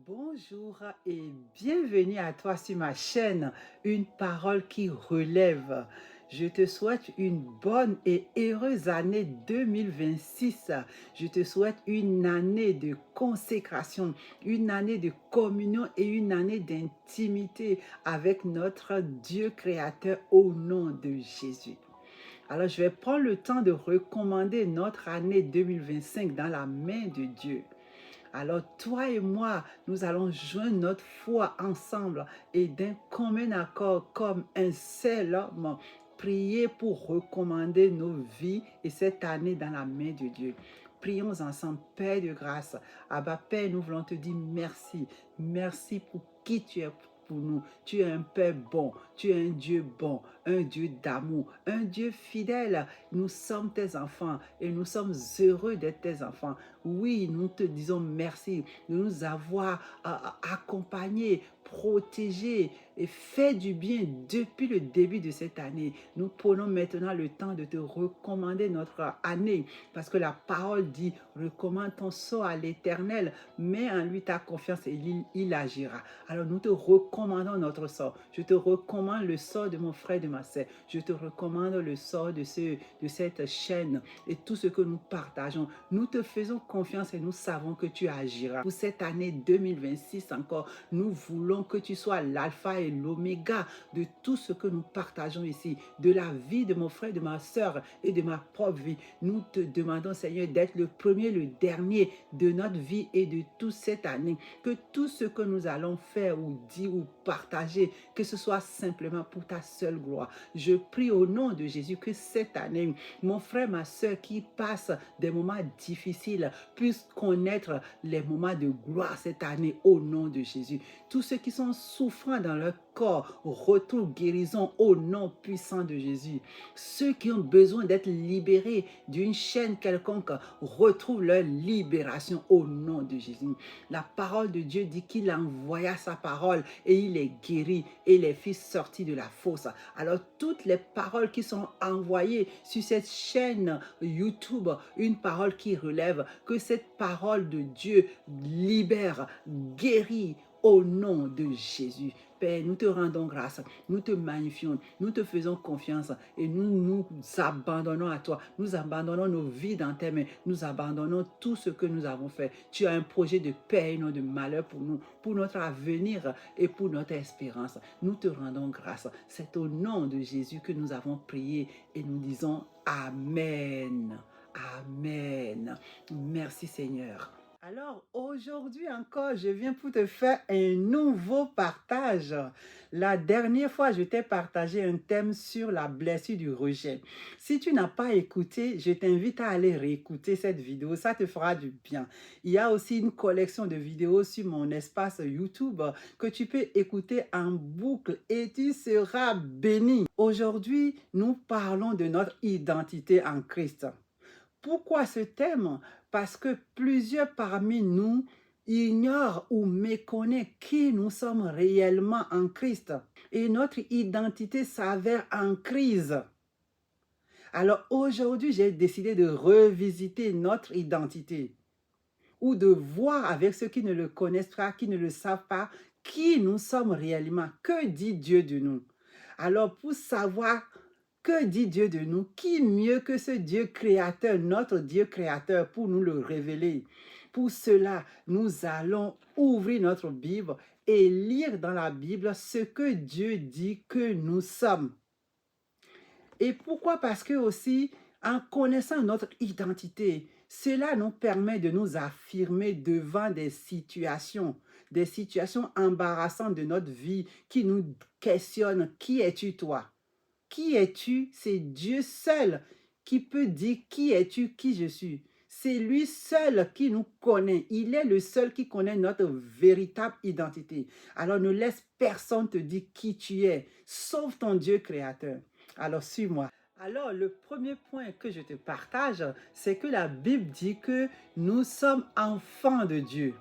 Bonjour et bienvenue à toi sur ma chaîne, une parole qui relève. Je te souhaite une bonne et heureuse année 2026. Je te souhaite une année de consécration, une année de communion et une année d'intimité avec notre Dieu créateur au nom de Jésus. Alors, je vais prendre le temps de recommander notre année 2025 dans la main de Dieu. Alors, toi et moi, nous allons joindre notre foi ensemble et d'un commun accord, comme un seul homme, prier pour recommander nos vies et cette année dans la main de Dieu. Prions ensemble, Père de grâce. Abba, Père, nous voulons te dire merci. Merci pour qui tu es pour nous. Tu es un Père bon, tu es un Dieu bon, un Dieu d'amour, un Dieu fidèle. Nous sommes tes enfants et nous sommes heureux d'être tes enfants. Oui, nous te disons merci de nous avoir accompagnés, protégés et fait du bien depuis le début de cette année. Nous prenons maintenant le temps de te recommander notre année parce que la parole dit recommande ton sort à l'Éternel, mets en lui ta confiance et il agira. Alors nous te recommandons notre sort. Je te recommande le sort de mon frère et de ma sœur. Je te recommande le sort de cette chaîne et tout ce que nous partageons. Nous te faisons confiance et nous savons que tu agiras. Pour cette année 2026 encore, nous voulons que tu sois l'alpha et l'oméga de tout ce que nous partageons ici, de la vie de mon frère, de ma soeur et de ma propre vie. Nous te demandons, Seigneur, d'être le premier, le dernier de notre vie et de toute cette année. Que tout ce que nous allons faire ou dire ou partager, que ce soit simplement pour ta seule gloire. Je prie au nom de Jésus que cette année, mon frère, ma soeur qui passe des moments difficiles puissent connaître les moments de gloire cette année au nom de Jésus. Tous ceux qui sont souffrants dans leur corps retrouvent guérison au nom puissant de Jésus. Ceux qui ont besoin d'être libérés d'une chaîne quelconque retrouvent leur libération au nom de Jésus. La parole de Dieu dit qu'il envoya sa parole et il est guéri et les fit sortir de la fosse. Alors toutes les paroles qui sont envoyées sur cette chaîne YouTube, une parole qui relève, que cette parole de Dieu libère, guérit au nom de Jésus. Père, nous te rendons grâce, nous te magnifions, nous te faisons confiance et nous nous abandonnons à toi. Nous abandonnons nos vies dans tes mains, nous abandonnons tout ce que nous avons fait. Tu as un projet de paix et non de malheur pour nous, pour notre avenir et pour notre espérance. Nous te rendons grâce. C'est au nom de Jésus que nous avons prié et nous disons Amen. Amen. Merci Seigneur. Alors aujourd'hui encore, je viens pour te faire un nouveau partage. La dernière fois, je t'ai partagé un thème sur la blessure du rejet. Si tu n'as pas écouté, je t'invite à aller réécouter cette vidéo, ça te fera du bien. Il y a aussi une collection de vidéos sur mon espace YouTube que tu peux écouter en boucle et tu seras béni. Aujourd'hui, nous parlons de notre identité en Christ. Pourquoi ce thème? Parce que plusieurs parmi nous ignorent ou méconnaissent qui nous sommes réellement en Christ. Et notre identité s'avère en crise. Alors aujourd'hui, j'ai décidé de revisiter notre identité ou de voir avec ceux qui ne le connaissent pas, qui ne le savent pas, qui nous sommes réellement. Que dit Dieu de nous? Alors pour savoir que dit Dieu de nous? Qui mieux que ce Dieu créateur, notre Dieu créateur, pour nous le révéler? Pour cela, nous allons ouvrir notre Bible et lire dans la Bible ce que Dieu dit que nous sommes. Et pourquoi? Parce que aussi, en connaissant notre identité, cela nous permet de nous affirmer devant des situations embarrassantes de notre vie qui nous questionnent. Qui es-tu toi? Qui es-tu? C'est Dieu seul qui peut dire qui es-tu, qui je suis. C'est lui seul qui nous connaît. Il est le seul qui connaît notre véritable identité. Alors ne laisse personne te dire qui tu es, sauf ton Dieu créateur. Alors suis-moi. Alors le premier point que je te partage, c'est que la Bible dit que nous sommes enfants de Dieu.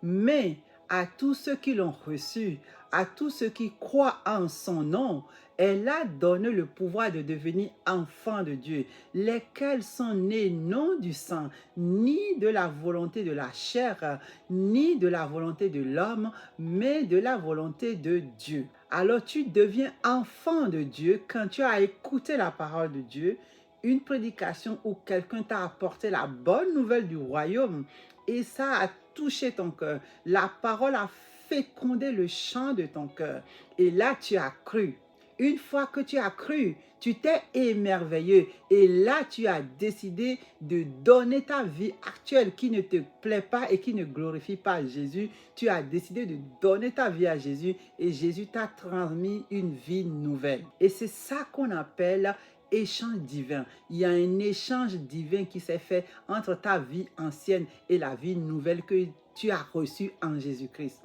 Mais à tous ceux qui l'ont reçu, à tous ceux qui croient en son nom, elle a donné le pouvoir de devenir enfants de Dieu, lesquels sont nés non du sang, ni de la volonté de la chair, ni de la volonté de l'homme, mais de la volonté de Dieu. Alors tu deviens enfant de Dieu quand tu as écouté la parole de Dieu, une prédication où quelqu'un t'a apporté la bonne nouvelle du royaume et ça a touché ton cœur. La parole a fécondé le champ de ton cœur et là tu as cru. Une fois que tu as cru, tu t'es émerveillé et là tu as décidé de donner ta vie actuelle qui ne te plaît pas et qui ne glorifie pas Jésus. Tu as décidé de donner ta vie à Jésus et Jésus t'a transmis une vie nouvelle. Et c'est ça qu'on appelle échange divin. Il y a un échange divin qui s'est fait entre ta vie ancienne et la vie nouvelle que tu as reçue en Jésus-Christ.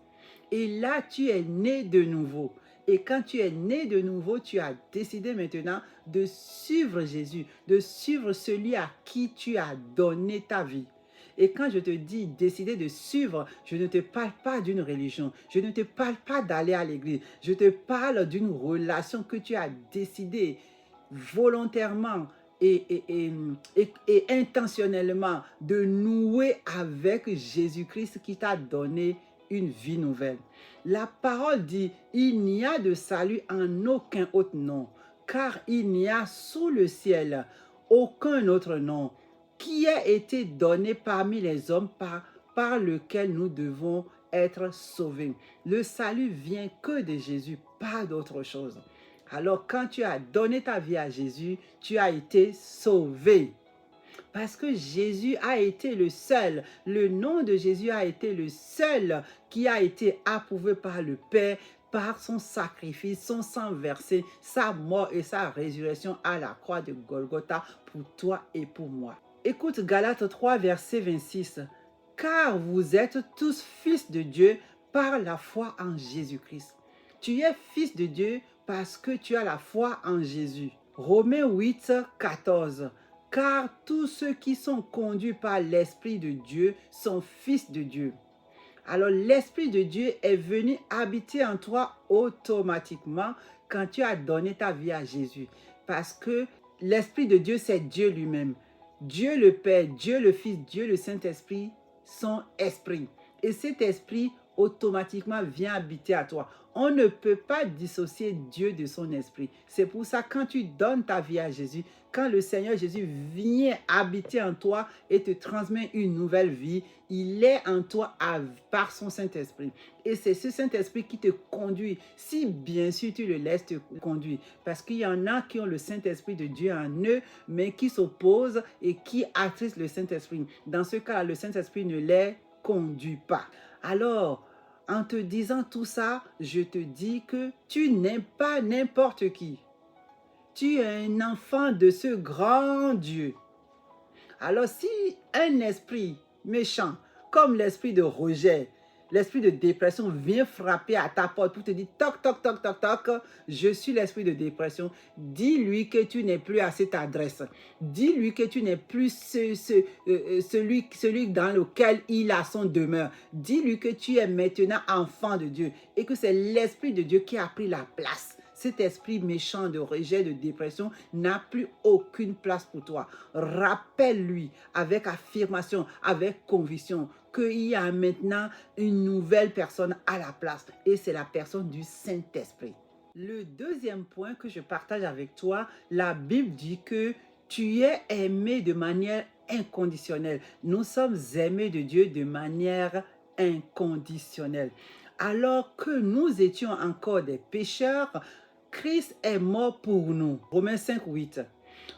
Et là, tu es né de nouveau. Et quand tu es né de nouveau, tu as décidé maintenant de suivre Jésus, de suivre celui à qui tu as donné ta vie. Et quand je te dis décider de suivre, je ne te parle pas d'une religion, je ne te parle pas d'aller à l'église, je te parle d'une relation que tu as décidé volontairement et intentionnellement de nouer avec Jésus-Christ qui t'a donné une vie nouvelle. La parole dit, il n'y a de salut en aucun autre nom, car il n'y a sous le ciel aucun autre nom qui a été donné parmi les hommes par lequel nous devons être sauvés. Le salut vient que de Jésus, pas d'autre chose. Alors quand tu as donné ta vie à Jésus, tu as été sauvé. Parce que Jésus a été le seul, le nom de Jésus a été le seul qui a été approuvé par le Père, par son sacrifice, son sang versé, sa mort et sa résurrection à la croix de Golgotha pour toi et pour moi. Écoute Galates 3, verset 26. Car vous êtes tous fils de Dieu par la foi en Jésus-Christ. Tu es fils de Dieu parce que tu as la foi en Jésus. Romains 8, 14. Car tous ceux qui sont conduits par l'Esprit de Dieu sont fils de Dieu. Alors l'Esprit de Dieu est venu habiter en toi automatiquement quand tu as donné ta vie à Jésus. Parce que l'Esprit de Dieu, c'est Dieu lui-même. Dieu le Père, Dieu le Fils, Dieu le Saint-Esprit sont esprit. Et cet esprit automatiquement vient habiter à toi. On ne peut pas dissocier Dieu de son esprit. C'est pour ça quand tu donnes ta vie à Jésus, quand le Seigneur Jésus vient habiter en toi et te transmet une nouvelle vie, il est en toi par son Saint-Esprit. Et c'est ce Saint-Esprit qui te conduit, si bien sûr tu le laisses te conduire. Parce qu'il y en a qui ont le Saint-Esprit de Dieu en eux, mais qui s'opposent et qui attristent le Saint-Esprit. Dans ce cas, le Saint-Esprit ne les conduit pas. Alors, en te disant tout ça, je te dis que tu n'es pas n'importe qui. Tu es un enfant de ce grand Dieu. Alors si un esprit méchant, comme l'esprit de rejet, l'esprit de dépression vient frapper à ta porte pour te dire toc, toc, toc, toc, toc, je suis l'esprit de dépression, dis-lui que tu n'es plus à cette adresse. Dis-lui que tu n'es plus celui dans lequel il a son demeure. Dis-lui que tu es maintenant enfant de Dieu et que c'est l'esprit de Dieu qui a pris la place. Cet esprit méchant de rejet, de dépression n'a plus aucune place pour toi. Rappelle-lui avec affirmation, avec conviction qu'il y a maintenant une nouvelle personne à la place et c'est la personne du Saint-Esprit. Le deuxième point que je partage avec toi, la Bible dit que tu es aimé de manière inconditionnelle. Nous sommes aimés de Dieu de manière inconditionnelle. Alors que nous étions encore des pécheurs, Christ est mort pour nous. Romains 5, 8.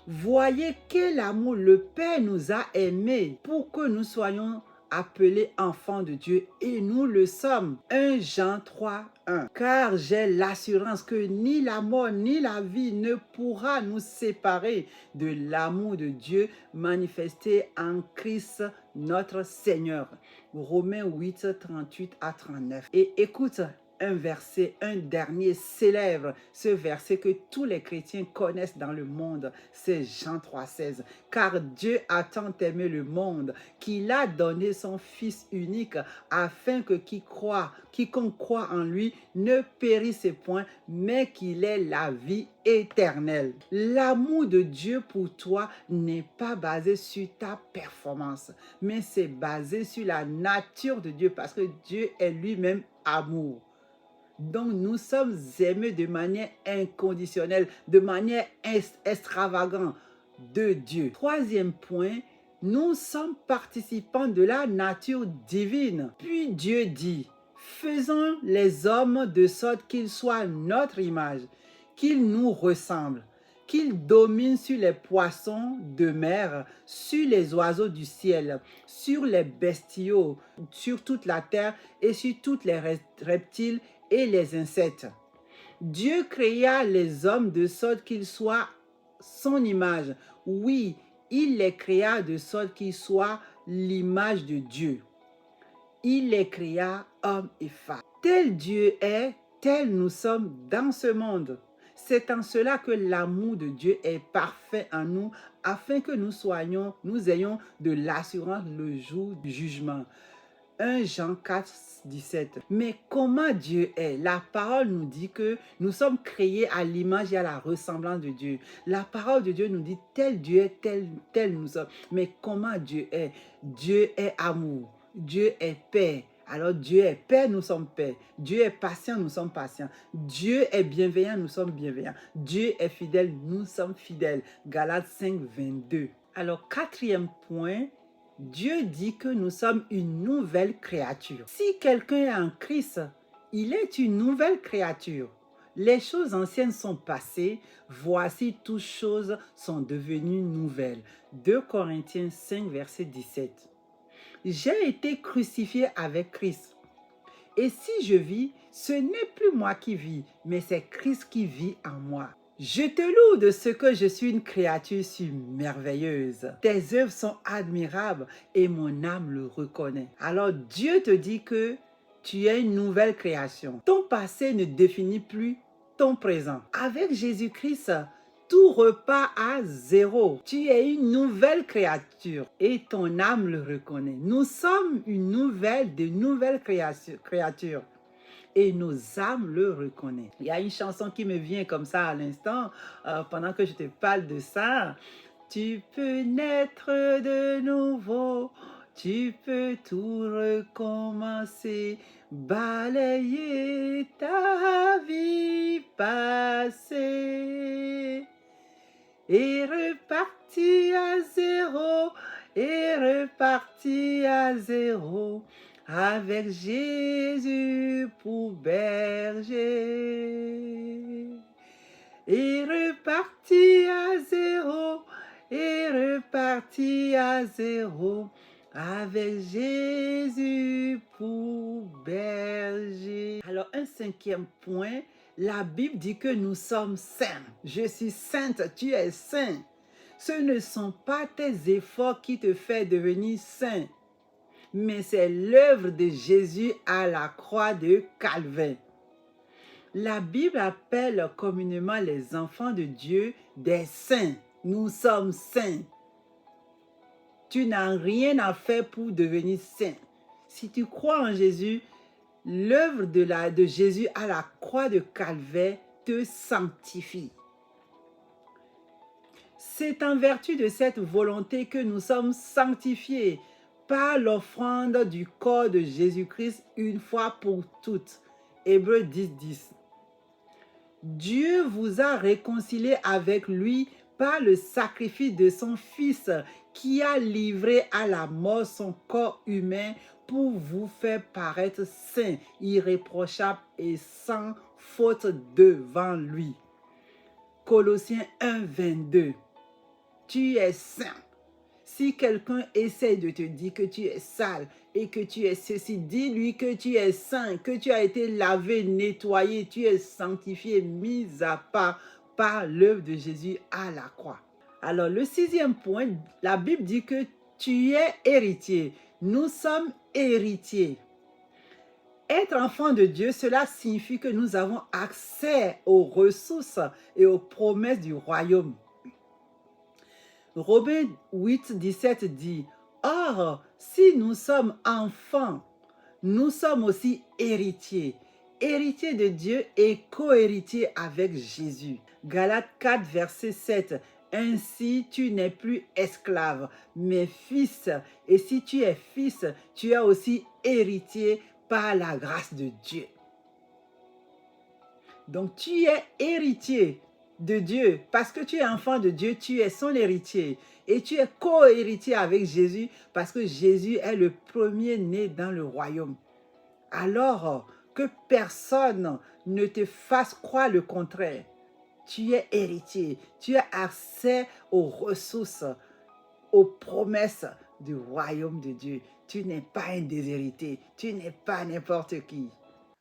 Voyez quel amour le Père nous a aimés pour que nous soyons appelés enfants de Dieu et nous le sommes. 1 Jean 3, 1. Car j'ai l'assurance que ni la mort ni la vie ne pourra nous séparer de l'amour de Dieu manifesté en Christ notre Seigneur. Romains 8, 38 à 39. Et écoute, un verset, un dernier célèbre, ce verset que tous les chrétiens connaissent dans le monde, c'est Jean 3,16. Car Dieu a tant aimé le monde qu'il a donné son Fils unique afin que quiconque croit en lui ne périsse point, mais qu'il ait la vie éternelle. L'amour de Dieu pour toi n'est pas basé sur ta performance, mais c'est basé sur la nature de Dieu parce que Dieu est lui-même amour. Donc nous sommes aimés de manière inconditionnelle, de manière extravagante de Dieu. Troisième point, nous sommes participants de la nature divine. Puis Dieu dit, faisons les hommes de sorte qu'ils soient notre image, qu'ils nous ressemblent, qu'ils dominent sur les poissons de mer, sur les oiseaux du ciel, sur les bestiaux, sur toute la terre et sur tous les reptiles et les insectes. Dieu créa les hommes de sorte qu'ils soient son image. Oui, il les créa de sorte qu'ils soient l'image de Dieu. Il les créa hommes et femmes. Tel Dieu est, tel nous sommes dans ce monde. C'est en cela que l'amour de Dieu est parfait en nous, afin que nous ayons de l'assurance le jour du jugement. 1 Jean 4, 17. Mais comment Dieu est? La parole nous dit que nous sommes créés à l'image et à la ressemblance de Dieu. La parole de Dieu nous dit tel Dieu est, tel nous sommes. Mais comment Dieu est? Dieu est amour. Dieu est paix. Alors Dieu est paix, nous sommes paix. Dieu est patient, nous sommes patients. Dieu est bienveillant, nous sommes bienveillants. Dieu est fidèle, nous sommes fidèles. Galates 5, 22. Alors quatrième point, Dieu dit que nous sommes une nouvelle créature. Si quelqu'un est en Christ, il est une nouvelle créature. Les choses anciennes sont passées, voici toutes choses sont devenues nouvelles. 2 Corinthiens 5, verset 17. J'ai été crucifié avec Christ. Et si je vis, ce n'est plus moi qui vis, mais c'est Christ qui vit en moi. Je te loue de ce que je suis une créature si merveilleuse. Tes œuvres sont admirables et mon âme le reconnaît. Alors Dieu te dit que tu es une nouvelle création. Ton passé ne définit plus ton présent. Avec Jésus-Christ, tout repart à zéro. Tu es une nouvelle créature et ton âme le reconnaît. Nous sommes de nouvelles créatures. Et nos âmes le reconnaissent. Il y a une chanson qui me vient comme ça à l'instant, pendant que je te parle de ça. Tu peux naître de nouveau, tu peux tout recommencer, balayer ta vie passée et repartir à zéro, avec Jésus pour berger. Et repartir à zéro, avec Jésus pour berger. Alors, un cinquième point, la Bible dit que nous sommes saints. Je suis sainte, tu es saint. Ce ne sont pas tes efforts qui te font devenir saint, mais c'est l'œuvre de Jésus à la croix de Calvaire. La Bible appelle communément les enfants de Dieu des saints. Nous sommes saints. Tu n'as rien à faire pour devenir saint. Si tu crois en Jésus, l'œuvre de Jésus à la croix de Calvaire te sanctifie. C'est en vertu de cette volonté que nous sommes sanctifiés par l'offrande du corps de Jésus-Christ une fois pour toutes. Hébreux 10, 10. Dieu vous a réconciliés avec lui par le sacrifice de son Fils qui a livré à la mort son corps humain pour vous faire paraître saints, irréprochables et sans faute devant lui. Colossiens 1, 22. Tu es saint. Si quelqu'un essaie de te dire que tu es sale et que tu es ceci, dis-lui que tu es saint, que tu as été lavé, nettoyé, tu es sanctifié, mis à part par l'œuvre de Jésus à la croix. Alors, le sixième point, la Bible dit que tu es héritier. Nous sommes héritiers. Être enfant de Dieu, cela signifie que nous avons accès aux ressources et aux promesses du royaume. Romains 8, 17 dit, « Or, si nous sommes enfants, nous sommes aussi héritiers, héritiers de Dieu et co-héritiers avec Jésus. » Galates 4, verset 7, « Ainsi tu n'es plus esclave, mais fils, et si tu es fils, tu es aussi héritier par la grâce de Dieu. » Donc tu es héritier de Dieu. Parce que tu es enfant de Dieu, tu es son héritier. Et tu es co-héritier avec Jésus parce que Jésus est le premier-né dans le royaume. Alors que personne ne te fasse croire le contraire. Tu es héritier. Tu as accès aux ressources, aux promesses du royaume de Dieu. Tu n'es pas un déshérité. Tu n'es pas n'importe qui.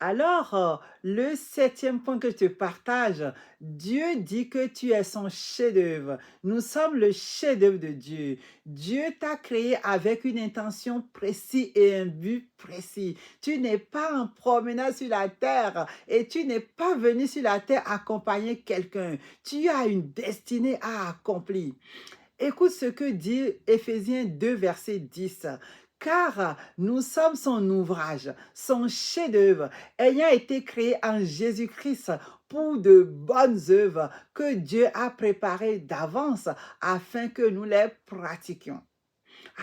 Alors, le 7e point que je te partage, Dieu dit que tu es son chef-d'œuvre. Nous sommes le chef-d'œuvre de Dieu. Dieu t'a créé avec une intention précise et un but précis. Tu n'es pas en promenade sur la terre et tu n'es pas venu sur la terre accompagner quelqu'un. Tu as une destinée à accomplir. Écoute ce que dit Éphésiens 2, verset 10. Car nous sommes son ouvrage, son chef-d'œuvre, ayant été créé en Jésus-Christ pour de bonnes œuvres que Dieu a préparées d'avance afin que nous les pratiquions.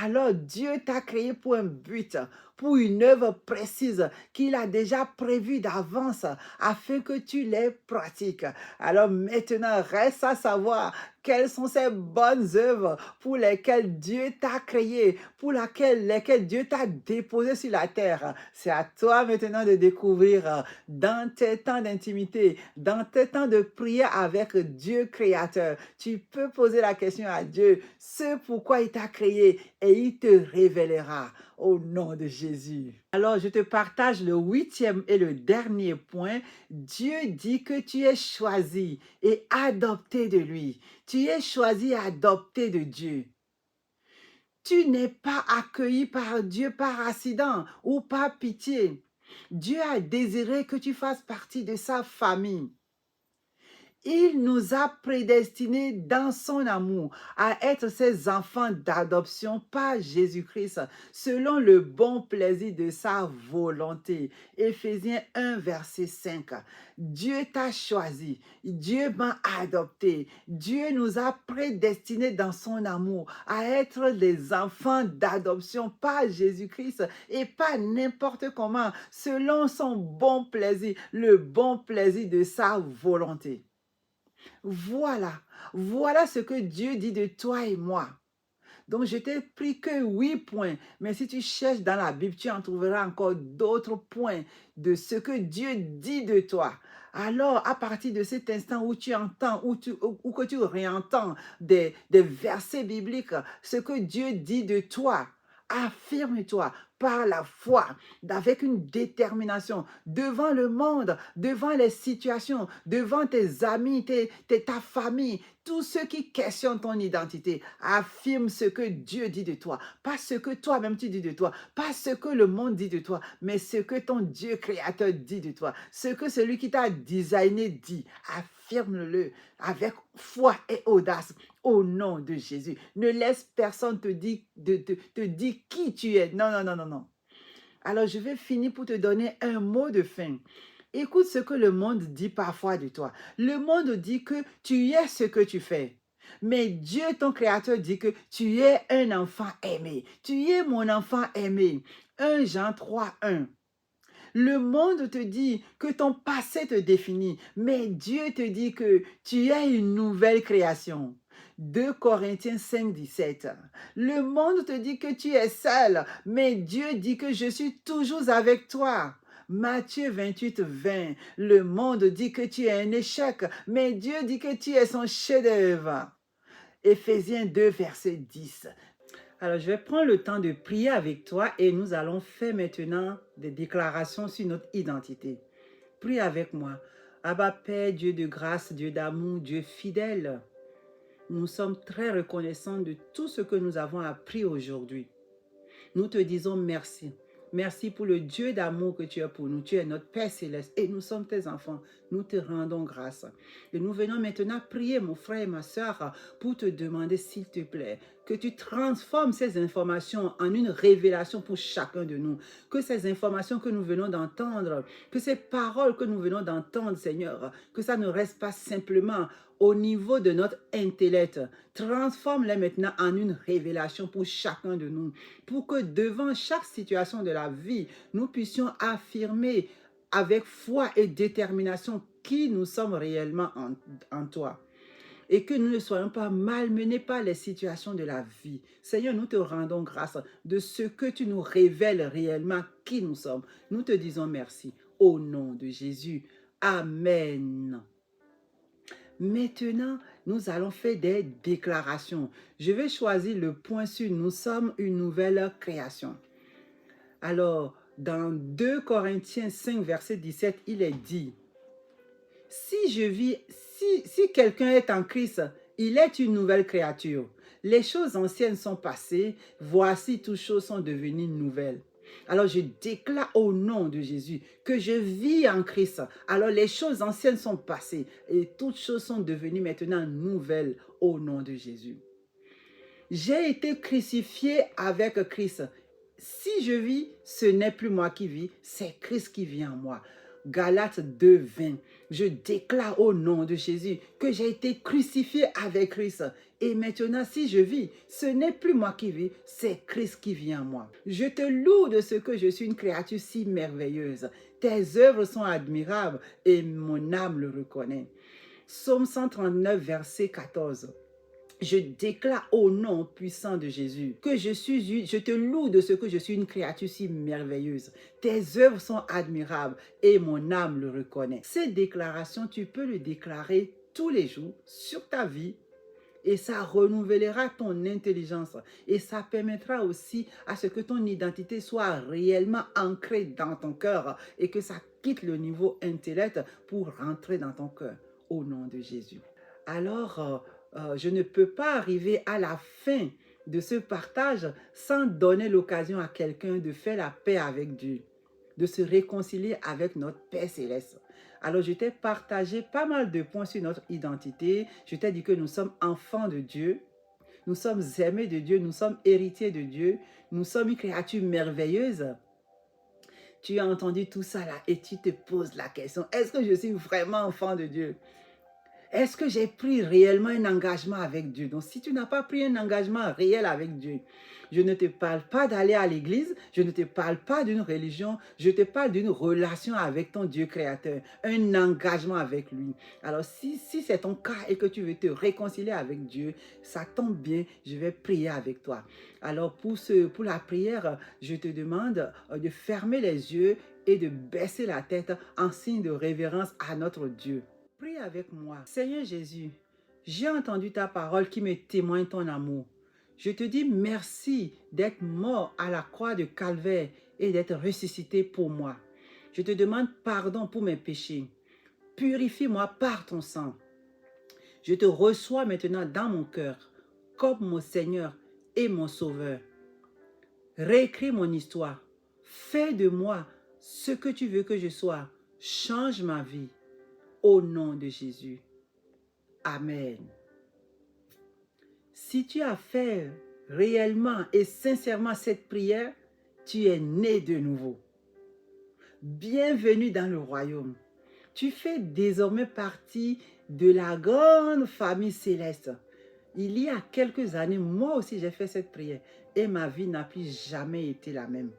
Alors Dieu t'a créé pour un but, pour une œuvre précise qu'il a déjà prévue d'avance afin que tu les pratiques. Alors maintenant, reste à savoir quelles sont ces bonnes œuvres pour lesquelles Dieu t'a créé, pour lesquelles Dieu t'a déposé sur la terre. C'est à toi maintenant de découvrir dans tes temps d'intimité, dans tes temps de prière avec Dieu créateur. Tu peux poser la question à Dieu, ce pourquoi il t'a créé, et il te révélera au nom de Jésus. Alors, je te partage le 8e et le dernier point. Dieu dit que tu es choisi et adopté de lui. Tu es choisi et adopté de Dieu. Tu n'es pas accueilli par Dieu par accident ou par pitié. Dieu a désiré que tu fasses partie de sa famille. Il nous a prédestinés dans son amour à être ses enfants d'adoption par Jésus-Christ, selon le bon plaisir de sa volonté. Éphésiens 1, verset 5. Dieu t'a choisi, Dieu m'a adopté, Dieu nous a prédestinés dans son amour à être des enfants d'adoption par Jésus-Christ et pas n'importe comment, selon son bon plaisir, le bon plaisir de sa volonté. Voilà ce que Dieu dit de toi et moi. Donc, je t'ai pris que 8 points, mais si tu cherches dans la Bible, tu en trouveras encore d'autres points de ce que Dieu dit de toi. Alors, à partir de cet instant où tu entends, ou que tu réentends des versets bibliques, ce que Dieu dit de toi, affirme-toi par la foi, avec une détermination, devant le monde, devant les situations, devant tes amis, ta famille, tous ceux qui questionnent ton identité. Affirme ce que Dieu dit de toi, pas ce que toi-même tu dis de toi, pas ce que le monde dit de toi, mais ce que ton Dieu créateur dit de toi, ce que celui qui t'a designé dit. Affirme-le avec foi et audace au nom de Jésus. Ne laisse personne te dire qui tu es. Non, non, non, non, non. Alors, je vais finir pour te donner un mot de fin. Écoute ce que le monde dit parfois de toi. Le monde dit que tu es ce que tu fais. Mais Dieu, ton créateur, dit que tu es un enfant aimé. Tu es mon enfant aimé. 1 Jean 3, 1. Le monde te dit que ton passé te définit, mais Dieu te dit que tu es une nouvelle création. 2 Corinthiens 5, 17. Le monde te dit que tu es seul, mais Dieu dit que je suis toujours avec toi. Matthieu 28, 20. Le monde dit que tu es un échec, mais Dieu dit que tu es son chef-d'œuvre. Éphésiens 2, verset 10. Alors, je vais prendre le temps de prier avec toi et nous allons faire maintenant des déclarations sur notre identité. Prie avec moi. Abba Père, Dieu de grâce, Dieu d'amour, Dieu fidèle, nous sommes très reconnaissants de tout ce que nous avons appris aujourd'hui. Nous te disons merci. Merci pour le Dieu d'amour que tu es pour nous. Tu es notre Père céleste et nous sommes tes enfants. Nous te rendons grâce. Et nous venons maintenant prier, mon frère et ma soeur, pour te demander, s'il te plaît, que tu transformes ces informations en une révélation pour chacun de nous. Que ces informations que nous venons d'entendre, que ces paroles que nous venons d'entendre, Seigneur, que ça ne reste pas simplement au niveau de notre intellect. Transforme-les maintenant en une révélation pour chacun de nous, pour que devant chaque situation de la vie, nous puissions affirmer avec foi et détermination qui nous sommes réellement en toi. Et que nous ne soyons pas malmenés par les situations de la vie. Seigneur, nous te rendons grâce de ce que tu nous révèles réellement qui nous sommes. Nous te disons merci. Au nom de Jésus. Amen. Maintenant, nous allons faire des déclarations. Je vais choisir le point sur nous sommes une nouvelle création. Alors, dans 2 Corinthiens 5, verset 17, il est dit, si quelqu'un est en Christ, il est une nouvelle créature. Les choses anciennes sont passées, voici toutes choses sont devenues nouvelles. Alors je déclare au nom de Jésus que je vis en Christ. Alors les choses anciennes sont passées et toutes choses sont devenues maintenant nouvelles au nom de Jésus. J'ai été crucifié avec Christ. Si je vis, ce n'est plus moi qui vis, c'est Christ qui vit en moi. Galates 2, 20. Je déclare au nom de Jésus que j'ai été crucifié avec Christ. Et maintenant, si je vis, ce n'est plus moi qui vis, c'est Christ qui vit en moi. Je te loue de ce que je suis une créature si merveilleuse. Tes œuvres sont admirables et mon âme le reconnaît. Psaume 139, verset 14. Je déclare au nom puissant de Jésus que je te loue de ce que je suis une créature si merveilleuse. Tes œuvres sont admirables et mon âme le reconnaît. Ces déclarations, tu peux le déclarer tous les jours sur ta vie et ça renouvellera ton intelligence et ça permettra aussi à ce que ton identité soit réellement ancrée dans ton cœur et que ça quitte le niveau intellect pour rentrer dans ton cœur au nom de Jésus. Alors, je ne peux pas arriver à la fin de ce partage sans donner l'occasion à quelqu'un de faire la paix avec Dieu, de se réconcilier avec notre Père céleste. Alors, je t'ai partagé pas mal de points sur notre identité. Je t'ai dit que nous sommes enfants de Dieu, nous sommes aimés de Dieu, nous sommes héritiers de Dieu, nous sommes une créature merveilleuse. Tu as entendu tout ça là et tu te poses la question, est-ce que je suis vraiment enfant de Dieu? Est-ce que j'ai pris réellement un engagement avec Dieu? Donc, si tu n'as pas pris un engagement réel avec Dieu, je ne te parle pas d'aller à l'église, je ne te parle pas d'une religion, je te parle d'une relation avec ton Dieu créateur, un engagement avec lui. Alors, si c'est ton cas et que tu veux te réconcilier avec Dieu, ça tombe bien, je vais prier avec toi. Alors, pour la prière, je te demande de fermer les yeux et de baisser la tête en signe de révérence à notre Dieu. Prie avec moi. Seigneur Jésus, j'ai entendu ta parole qui me témoigne ton amour. Je te dis merci d'être mort à la croix de Calvaire et d'être ressuscité pour moi. Je te demande pardon pour mes péchés. Purifie-moi par ton sang. Je te reçois maintenant dans mon cœur comme mon Seigneur et mon Sauveur. Réécris mon histoire. Fais de moi ce que tu veux que je sois. Change ma vie. Au nom de Jésus. Amen. Si tu as fait réellement et sincèrement cette prière, tu es né de nouveau. Bienvenue dans le royaume. Tu fais désormais partie de la grande famille céleste. Il y a quelques années, moi aussi j'ai fait cette prière et ma vie n'a plus jamais été la même.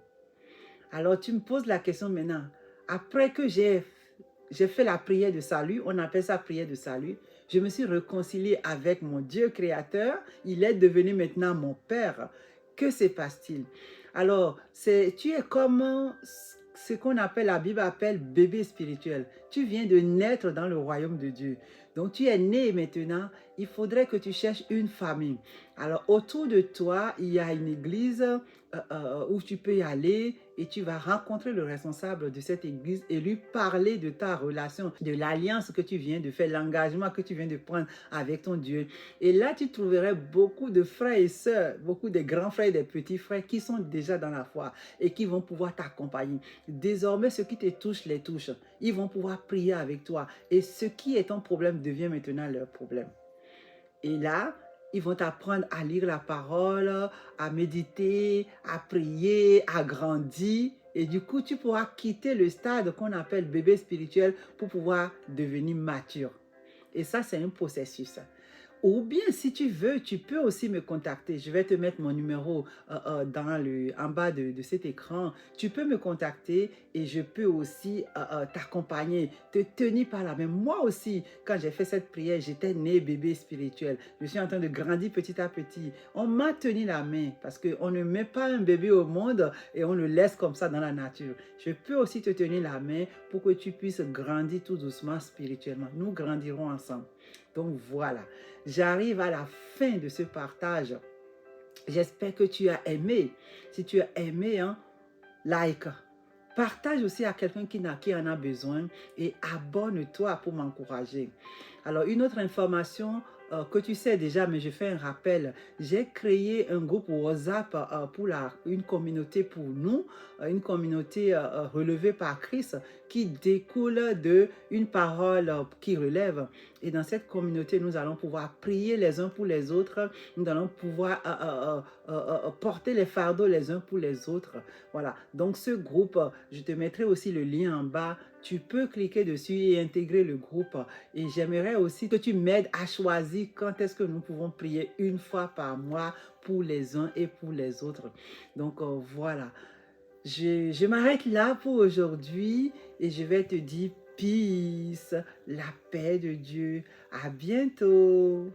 Alors tu me poses la question maintenant, après que j'ai fait la prière de salut, on appelle ça prière de salut. Je me suis réconcilié avec mon Dieu créateur. Il est devenu maintenant mon Père. Que se passe-t-il? Alors, tu es comme ce qu'on appelle, la Bible appelle bébé spirituel. Tu viens de naître dans le royaume de Dieu. Donc, tu es né maintenant. Il faudrait que tu cherches une famille. Alors, autour de toi, il y a une église, où tu peux y aller et tu vas rencontrer le responsable de cette église et lui parler de ta relation, de l'alliance que tu viens de faire, l'engagement que tu viens de prendre avec ton Dieu. Et là, tu trouverais beaucoup de frères et sœurs, beaucoup de grands frères et des petits frères qui sont déjà dans la foi et qui vont pouvoir t'accompagner. Désormais, ce qui te touche les touche. Ils vont pouvoir prier avec toi. Et ce qui est ton problème devient maintenant leur problème. Et là, ils vont t'apprendre à lire la parole, à méditer, à prier, à grandir. Et du coup, tu pourras quitter le stade qu'on appelle bébé spirituel pour pouvoir devenir mature. Et ça, c'est un processus. Ou bien, si tu veux, tu peux aussi me contacter. Je vais te mettre mon numéro en bas de cet écran. Tu peux me contacter et je peux aussi t'accompagner, te tenir par la main. Moi aussi, quand j'ai fait cette prière, j'étais né bébé spirituel. Je suis en train de grandir petit à petit. On m'a tenu la main parce qu'on ne met pas un bébé au monde et on le laisse comme ça dans la nature. Je peux aussi te tenir la main pour que tu puisses grandir tout doucement spirituellement. Nous grandirons ensemble. Donc voilà, j'arrive à la fin de ce partage. J'espère que tu as aimé. Si tu as aimé, hein, like. Partage aussi à quelqu'un qui en a besoin et abonne-toi pour m'encourager. Alors, une autre information que tu sais déjà, mais je fais un rappel. J'ai créé un groupe WhatsApp pour une communauté pour nous, une communauté relevée par Christ qui découle d'une parole qui relève. Et dans cette communauté, nous allons pouvoir prier les uns pour les autres. Nous allons pouvoir porter les fardeaux les uns pour les autres. Voilà. Donc, ce groupe, je te mettrai aussi le lien en bas. Tu peux cliquer dessus et intégrer le groupe. Et j'aimerais aussi que tu m'aides à choisir quand est-ce que nous pouvons prier une fois par mois pour les uns et pour les autres. Donc, voilà. Je m'arrête là pour aujourd'hui et je vais te dire peace, la paix de Dieu. À bientôt.